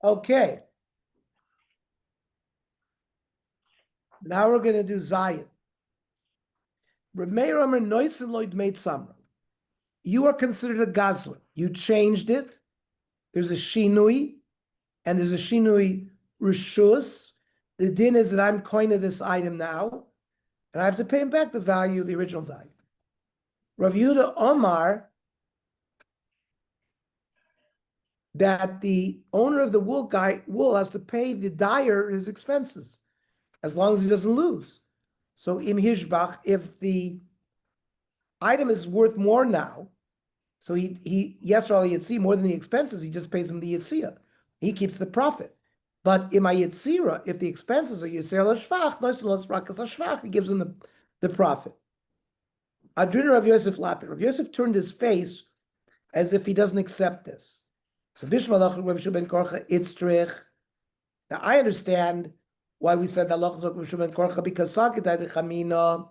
Okay. Now we're going to do Zion. You are considered a gazler. You changed it. There's a shinui, and there's a shinui rishus. The din is that I'm coining this item now, and I have to pay him back the value, the original value. Rav Yehuda Omar, that the owner of the wool has to pay the dyer his expenses, as long as he doesn't lose. So im hishbach, if the item is worth more now, so he Yisrael Yitzia more than the expenses, he just pays him the Yitzia. He keeps the profit. But in my Yitzira, if the expenses are Yisrael Shvach, Noisel Rakas Shvach, he gives him the profit. Adrina Rav Yosef Lapid. Rav Yosef turned his face as if he doesn't accept this. So Bishmalach Rav Shuben Korcha Itztrich. Now I understand why we said that Rav Shuben Korcha, because Sakitai the Chamina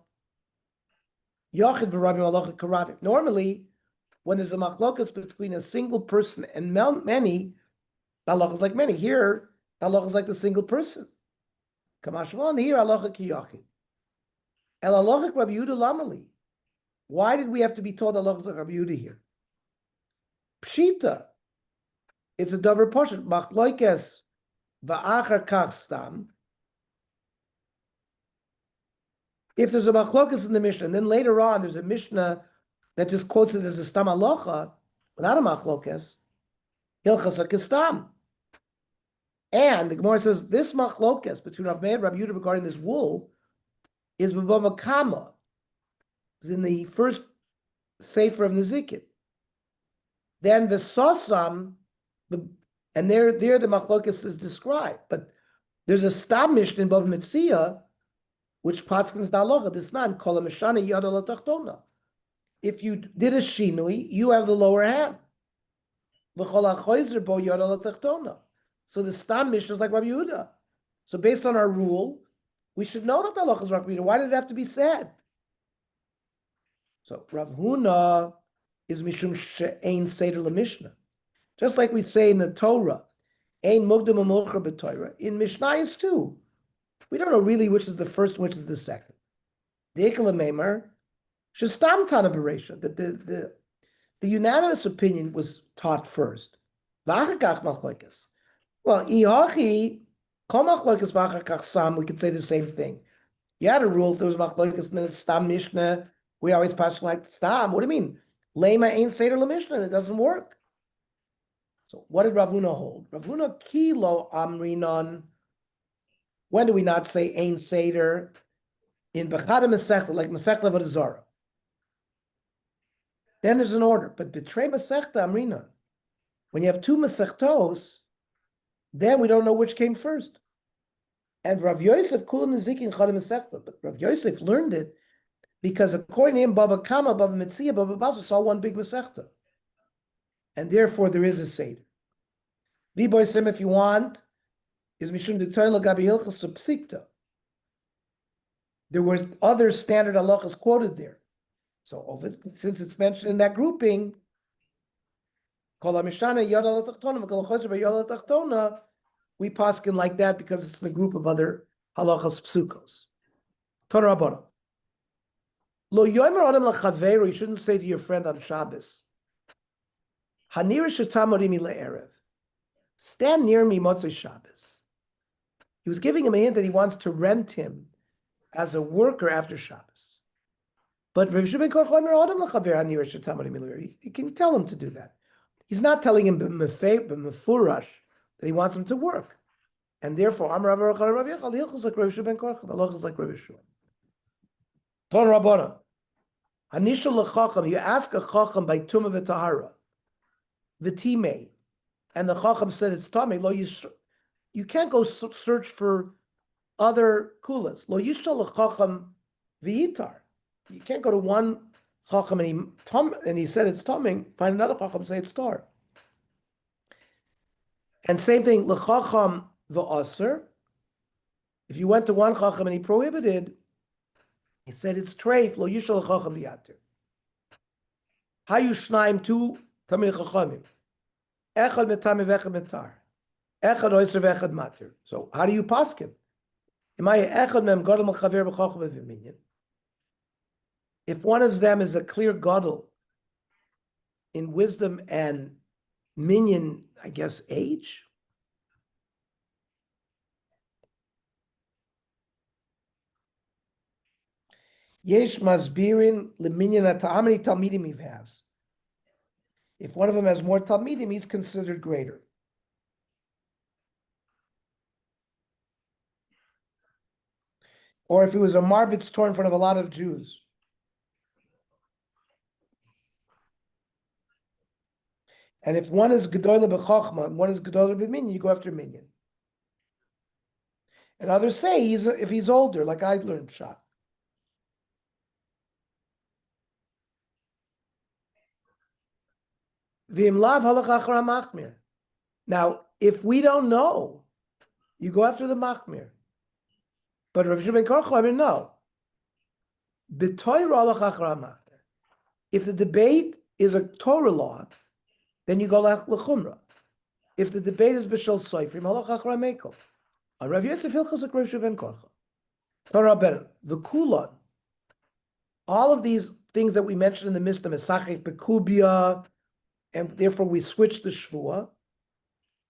Yochid v'Rabbi Malach Karabim. Normally, when there's a machlokas between a single person and many, halacha is like many. Here, halacha is like the single person. Kamashvan, here halacha ki yochid. El halacha Rabbi Yehuda lamali. Why did we have to be told halacha is like Rabbi Yehuda here? Pshita. It's a davar poshet. Machloikes va'achar kach stam. If there's a machlokas in the Mishnah, and then later on there's a Mishnah that just quotes it as a stam halacha, without a machlokas, hilchas hakistam. And the Gemara says this machlokas between Rav Meir and Rabbi Yehuda regarding this wool is b'bama kama. Is in the first sefer of Nezikin. Then the sosam, and there the machlokas is described, but there's a stam Mishnah in Bav Metzia, which paskins the halacha. This not kol mishana yada la tachtona. If you did a shinui, you have the lower hand. V'chol hachoyzer bo yada la tachtona. So the stam Mishnah is like Rabbi Yehuda. So based on our rule, we should know that the halacha is Rabbi Yehuda. Why did it have to be said? So Rav Huna is mishum she'ein seder lemishnah. Just like we say in the Torah, ein mukdam u'mocher b'Torah. In Mishnayos too, we don't know really which is the first, which is the second. Deikala Meimer, shestam tana bereisha, that the unanimous opinion was taught first. V'achakach machlokas. Well, ihachi kol machlokas v'achakach stam. We could say the same thing. You had a rule if there was machlokas and then it's stam mishnah. We always pass like stam. What do you mean? Lema ain't seder lemishnah. It doesn't work. So what did Rav Huna hold? Rav Huna kilo amrinon. When do we not say ain't seder? In bechada mesechta, like mesechta Avodah Zara. Then there's an order. But betray mesechta amrinon. When you have two mesechtos, then we don't know which came first. And Rav Yosef kulam nezikin chada mesechta. But Rav Yosef learned it because according to him, Baba Kama, Baba Metzia, Baba Basu saw one big Masechta. And therefore there is a Seder. V'boisem, if you want, is Mishum D'Torah L'Gabi Hilchas Subsikta. There were other standard halachas quoted there. So since it's mentioned in that grouping, Kol HaMishnah Yad Al Tachtona, V'Kol HaChodesh B'Yad Al Tachtona, we paskin like that because it's in a group of other halachas psukos. Torah Rabbana. Lo yomer adam lachaveru, you shouldn't say to your friend on Shabbos, Hanira shetamorimi le'erev, stand near me Motzei Shabbos. He was giving him a hint that he wants to rent him as a worker after Shabbos. But Rav Shimon Kor Chomer adam lachaver Hanira shetamorimi le'erev. You can tell him to do that. He's not telling him b'mefurash that he wants him to work. And therefore, Amar Rav Yechal Hilchos like Rav Shimon Kor Chomer, the halachos is like Rav Yeshua. Ton Rabbanan. Anishal l'chacham, you ask a chacham by tumah v'tahara, v'timei, and the chacham said it's tamei. Lo you can't go search for other kulas. Lo yishal l'chacham v'yitar. You can't go to one chacham and he said it's tamei. Find another chacham say it's tar. And same thing l'chacham v'aser. If you went to one chacham and he prohibited, he said it's treif lo yishal chacham v'yater. Hayu shnaim two tamei chachamim. Echad metamei v'echad metar. Echad oiser ve'echad matir. So how do you paskin? If one of them is a clear gadol in wisdom and minyan, I guess, age. Yesh masbirin leminyan. How many talmidim he has? If one of them has more talmidim, he's considered greater. Or if he was a marbitz torn in front of a lot of Jews. And if one is gedolah b'chochma and one is gedolah b'minyan, you go after minyan. And others say if he's older, like I learned pshat. V'im lav halach achra machmir. Now, if we don't know, you go after the machmir. But Rav Shimon ben Korcha, I mean, no. B'toyra halach achra machmir. If the debate is a Torah law, then you go l'chumra. If the debate is b'shel soifrim, halach achra mekel. Rav Yosef Hilchos Rav Shimon ben Korcha. Torah ben the kulon. All of these things that we mentioned in the Mishnah, Mesachik Bekubia, and therefore we switched the Shvua.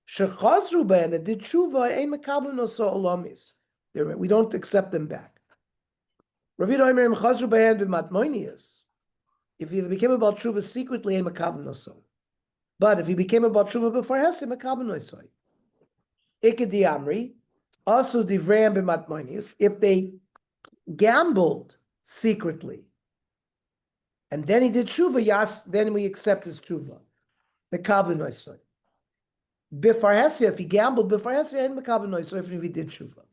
Shechazru ben that did tshuva ein mekabel no so olamis. We don't accept them back. Rav Yehuda Omer chazru ben b'matmoinius. If he became about tshuva secretly, ein mekabel no so. But if he became about tshuva before Hesed, mekabel no so. Ikedi Amri, also divreim b'matmoinius. If they gambled secretly, and then he did tshuva, yas, then we accept his tshuva. Mekabel no so. Before Hesed, if he gambled before Hesed, and mekabel no so if he did tshuva.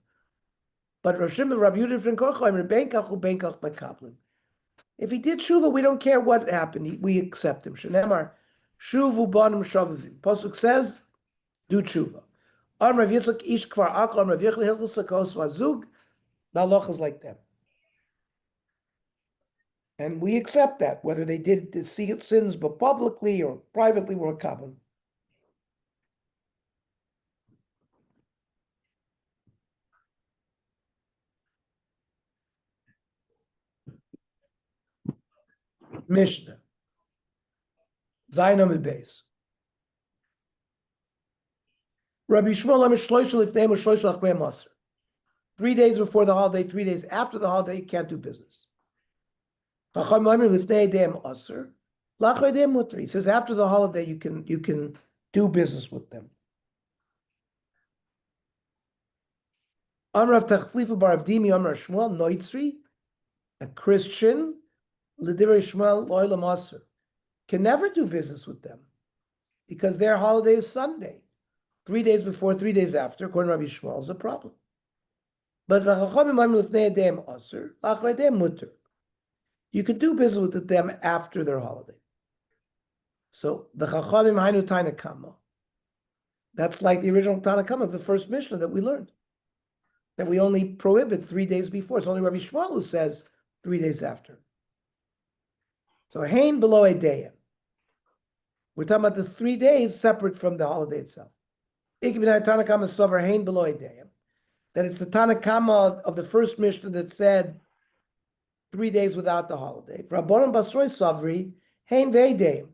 But Rav Shimon, Rav Yehuda ben Korcha, if he did tshuva, we don't care what happened. We accept him. Shenemar, shuvu banim shavavim. Pasuk says, do tshuva. Am Rav Yitzchak ish kvar akol, Rav Yechon hilchos sakos vazug. The halach is like that. And we accept that, whether they did the sins but publicly or privately, we're kabbalah. Mishnah. Zayin Amid Beis. Rabbi Shmuel Amishloishel if name was Shloishel Achrei Maser. 3 days before the holiday, 3 days after the holiday, you can't do business. Chacham Omer Lifnei Deim Aser. Lachrei Deim Mutter. He says after the holiday you can do business with them. Amrav Tachlifu Barav Dimi Amar Shmuel Noitzri, a Christian, L'divrei Shmuel Lo'ilam Aser, can never do business with them because their holiday is Sunday. 3 days before, 3 days after, according to Rabbi Shmuel, is a problem. But you could do business with them after their holiday. So the Chachamim Hainu Tanakama, that's like the original Tanakama of the first Mishnah that we learned, that we only prohibit 3 days before. It's only Rabbi Shmuel who says 3 days after. So Hain below a day. We're talking about the 3 days separate from the holiday itself. Tanakama Sover Hain below a day. That it's the Tanakama of the first Mishnah that said 3 days without the holiday. For Rabbanon Basroi Savri, Hain Ve'edeim,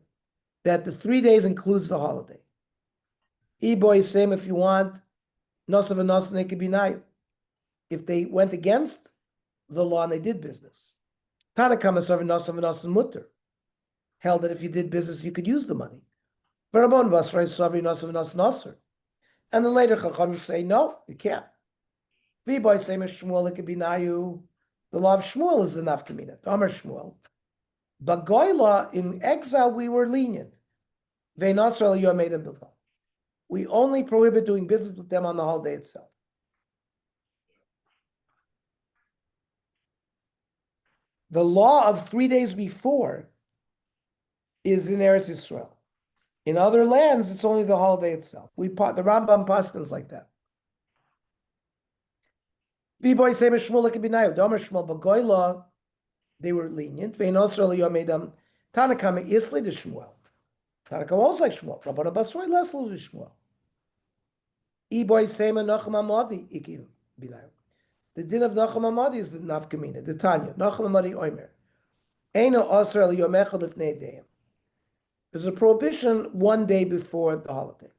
that the 3 days includes the holiday. E-boy, same if you want, Nosav and Nosav, they could be nayu. If they went against the law and they did business. Tanakama Savri Nosav and Nosav Mutter, held that if you did business, you could use the money. For Rabbanon Basroi Savri Nosav and Nosav Nosav. And then later Chachamim say, no, you can't. V-boy, same as Shmuel, it could be nayu. The law of Shmuel is the nafkamina. Amar Shmuel. But Goyla, in exile, we were lenient. We only prohibit doing business with them on the holiday itself. The law of 3 days before is in Eretz Yisrael. In other lands, it's only the holiday itself. The Rambam paskins like that. V-boy, same as Shmuel, it could be nayu. Amar Shmuel, but Goyla, they were lenient. Tanakama isli to Shmuel. Tanakama also like Shmuel. Rabbanan Basroi less to Shmuel. Iboy Sema Nachum Amadi Ikim Bilayo. The din of Nachum Amadi is the Nafkamina, the Tanya. Nachum Amadi Oimer. Eino Osir El Yomechel Lifnei Deim. There's a prohibition one day before the holiday.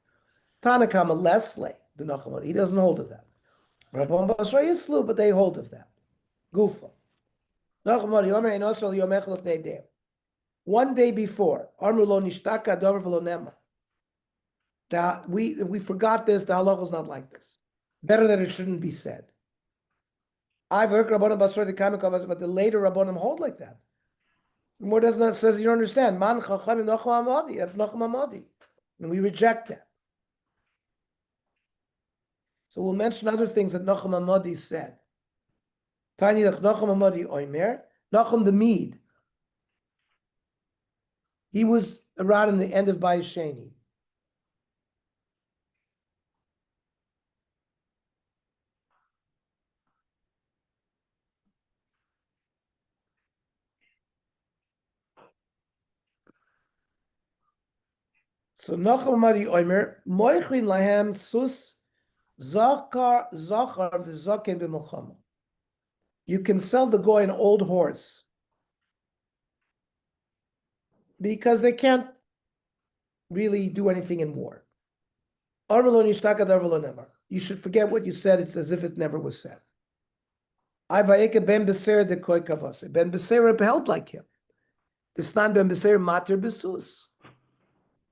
Tanakama Leslie, the Nachum Amadi, he doesn't hold of that. Rabban Basra Yislu, but they hold of that. Gufa. Nachum Amadi Omer Eino Osir El Yomechel Lifnei Deim. One day before, Arnu Lo Nishtaka Dover V'Lo Nema. That we forgot this. The halacha is not like this. Better that it shouldn't be said. I've heard Rabbanim Basra the Kamikavas, but the later Rabbanim hold like that. More does not says you don't understand. Man Chachamim Nachum Amadi. That's Nachum Amadi, and we reject that. So we'll mention other things that Nachum Amadi said. Tani Nachum Amadi Oimer Nachum the Mead. He was around in the end of Bayis Sheni. So Nachum Amadi Oimer Moichin Lahem Sus Zachar v'Zaken b'Milchama. You can sell the goy an old horse because they can't really do anything in war. You should forget what you said. It's as if it never was said. Ben Beser held like him. The Stan Ben Beser mater besus.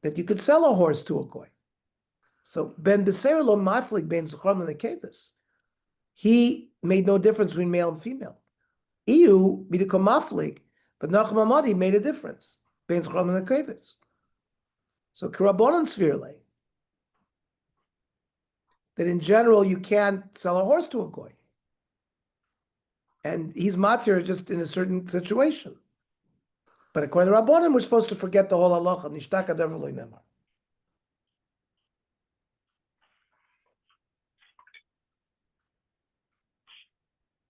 That you could sell a horse to a goy. So Ben Beser lo maflik ben Zechram and the Kevis. He made no difference between male and female. Iu bidiko maflik, but Nachum Amadi made a difference. Ben Zechram and the Kevis. So Kirabonon Svirle. That in general you can't sell a horse to a goy. And he's matir just in a certain situation. But according to Rabbanim, we're supposed to forget the whole halacha. Nishtaka devrei nemar.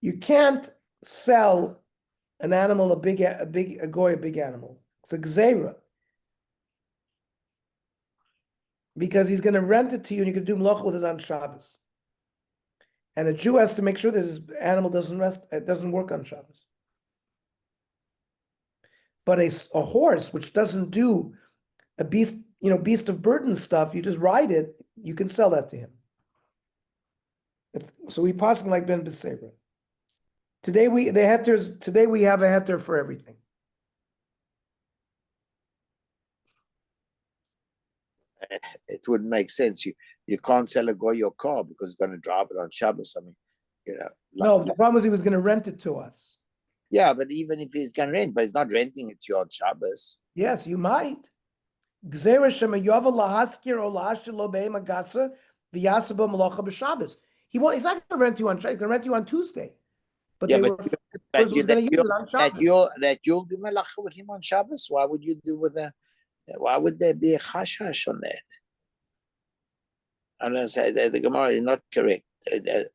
You can't sell an animal, a goy, a big animal. It's a gzeira. Because he's going to rent it to you and you can do mlocha with it on Shabbos. And a Jew has to make sure that his animal doesn't work on Shabbos. But a horse, which doesn't do a beast of burden stuff, you just ride it, you can sell that to him. So we pass him like Ben Besebra. Today we have a heter for everything. It wouldn't make sense. You can't sell a guy your car because he's going to drive it on Shabbos. I mean, no, the problem was he was going to rent it to us. Yeah, but even if he's going to rent, but he's not renting it to you on Shabbos. Yes, you might. He's not going to rent you on Shabbos. He's going to rent you on Tuesday. But yeah, they were going to use it on Shabbos. That you'll do melacha with him on Shabbos. Why would you do with that? Why would there be a chashash on that? And I say the Gemara is not correct.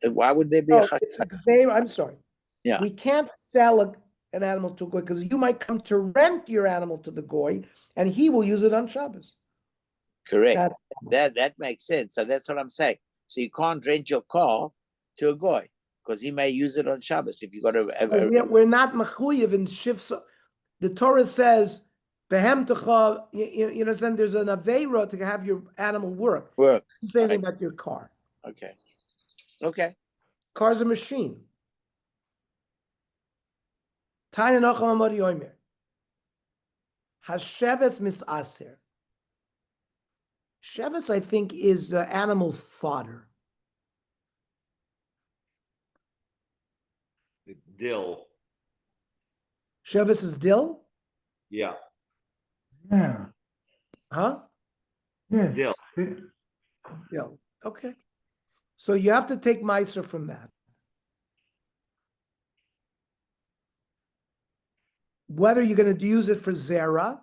Why would there be a chashash? I'm sorry. Yeah. We can't sell an animal to a goy because you might come to rent your animal to the goy and he will use it on Shabbos. Correct. That makes sense. So that's what I'm saying. So you can't rent your car to a goy because he may use it on Shabbos. If you got to, we're not mechuyev in shifsa. The Torah says, "Behem techa." You understand? There's an aveira to have your animal work. Say anything about your car. Okay. Car's a machine. Tanya Nachum Amadi Omer. Hasheves misaser. Sheves, I think, is animal fodder. Dill. Sheves is dill? Yeah. Yeah. Huh? Yeah. Dill. Dill. Okay. So you have to take meiser from that. Whether you're going to use it for zera,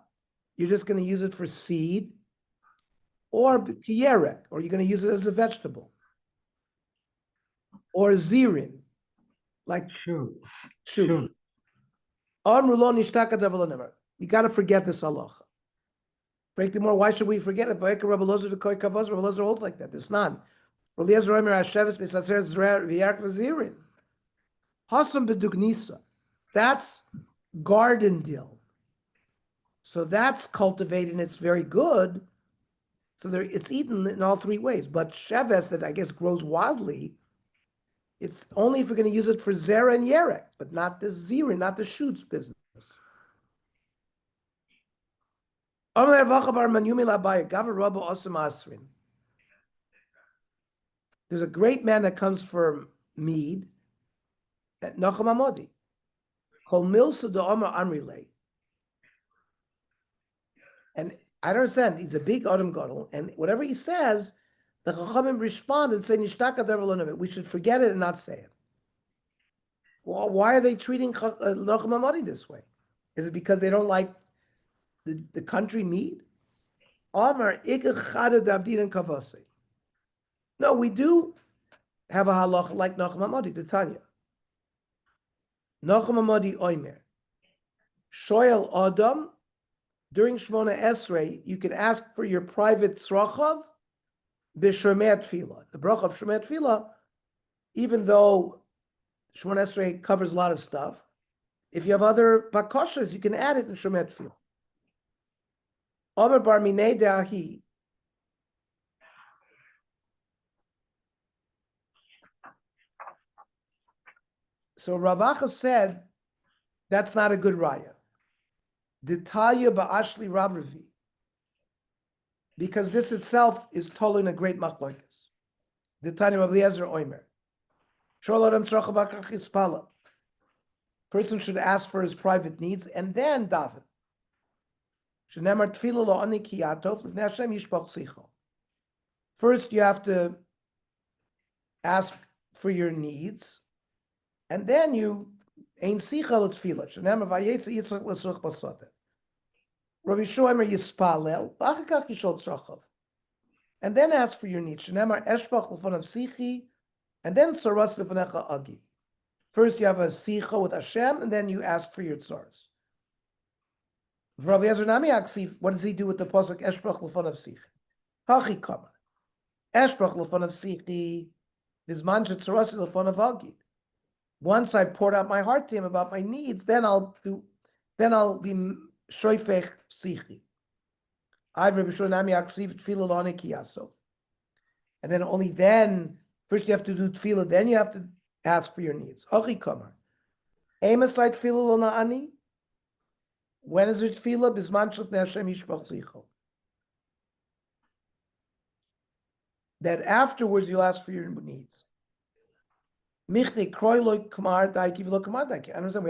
you're just going to use it for seed, or tierek, or you're going to use it as a vegetable, or zirin, like shoot. You got to forget this halacha. Break the more. Why should we forget it? Rabbi Lozer holds like that. It's not. Eliezer Omer Hasheves Misaser Zrer V'Yark V'Zirin. Hasam B'Dugnisa. That's garden dill. So that's cultivated and it's very good. So there, it's eaten in all three ways. But Sheves, that I guess grows wildly, it's only if we're going to use it for Zera and Yerek, but not the Zirin, not the shoots business. There's a great man that comes from mead at Nachum Amodi. Kol Milsa de Omer Amrile. And I don't understand, he's a big Adam Gadol, and whatever he says, the Chachamim respond and say, Nishtaka Devalonavit. We should forget it and not say it. Well, why are they treating Nachum Amodi this way? Is it because they don't like the country mead? Omer Ikechada Davdin and Kavase. No, we do have a halacha like Nachum Amodi, the Tanya. Nachum Amodi Oimer. Shoyel Adam, during Shmona Esrei, you can ask for your private tzrachav b'shomei tefillah. The bracha of shomei tefillah, even though Shmona Esrei covers a lot of stuff, if you have other bakashas, you can add it in shomei tefillah. Omer bar minei de'ahi. So Rav Acha said that's not a good raya. D'Tanya ba'ashli Rav Ravi. Because this itself is totally in a great machlokes. D'Tanya Rabbi Eliezer Oimer. Person should ask for his private needs and then daven. First, you have to ask for your needs, and then you ein sichel tefillah. Shenemar vayetze yitzchak l'such basoteh. Rabbi Shomer yispalel, v'achakach yishol tzrachav, and then ask for your needs. Shenemar eshbach l'fonav sichi, and then saras l'fonecha agi. First, you have a sicha with Hashem, and then you ask for your tzaras. Rabbi Eliezer Nami Aksiv, what does he do with the pasuk eshbach l'fonav sichi? Hachi kama eshbach l'fonav sichi v'zman shetzaras l'fonav agi. Once I poured out my heart to him about my needs, then I'll be shoifech sichi. And then only then, first you have to do tefillah, then you have to ask for your needs. When is it tefillah? Bisman shel Hashem yishbach zicho. That afterwards you'll ask for your needs. I understand, we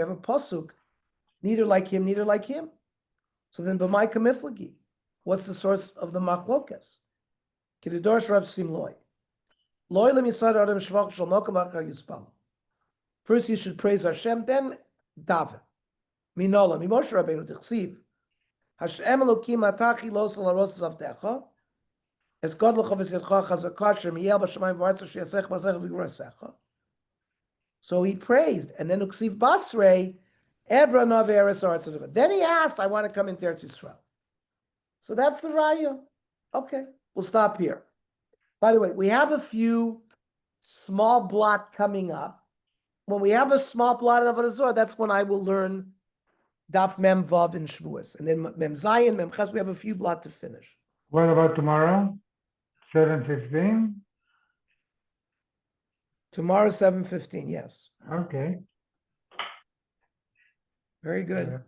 have a pasuk, neither like him, neither like him. So then, b'mai kamiflagi, what's the source of the machlokas? Kididorsh Rav Simloi. Loi lemisad adam shvach shal mokam achar yispal. First you should praise Hashem, then daven. Minola, mimoshe Rabbeinu tichsiv. Hashem elokim atachi los al arosas avdecha. Es God l'chavas yadcha chazakah shem yel b'shamayim v'aretz sheyasech b'asech v'yurasecha. So he praised, and then Uksiv Basrei, Ebra Naveris Artzadava. Then he asked, I want to come into Eretz Yisrael. So that's the raya. Okay, we'll stop here. By the way, we have a few small blot coming up. When we have a small blot of Avodah Zara, that's when I will learn Daf Mem Vav in Shavuos. And then Mem Zayin, Mem Ches, we have a few blot to finish. What about tomorrow? 7:15? Tomorrow, 7:15, yes. Okay. Very good. Yeah.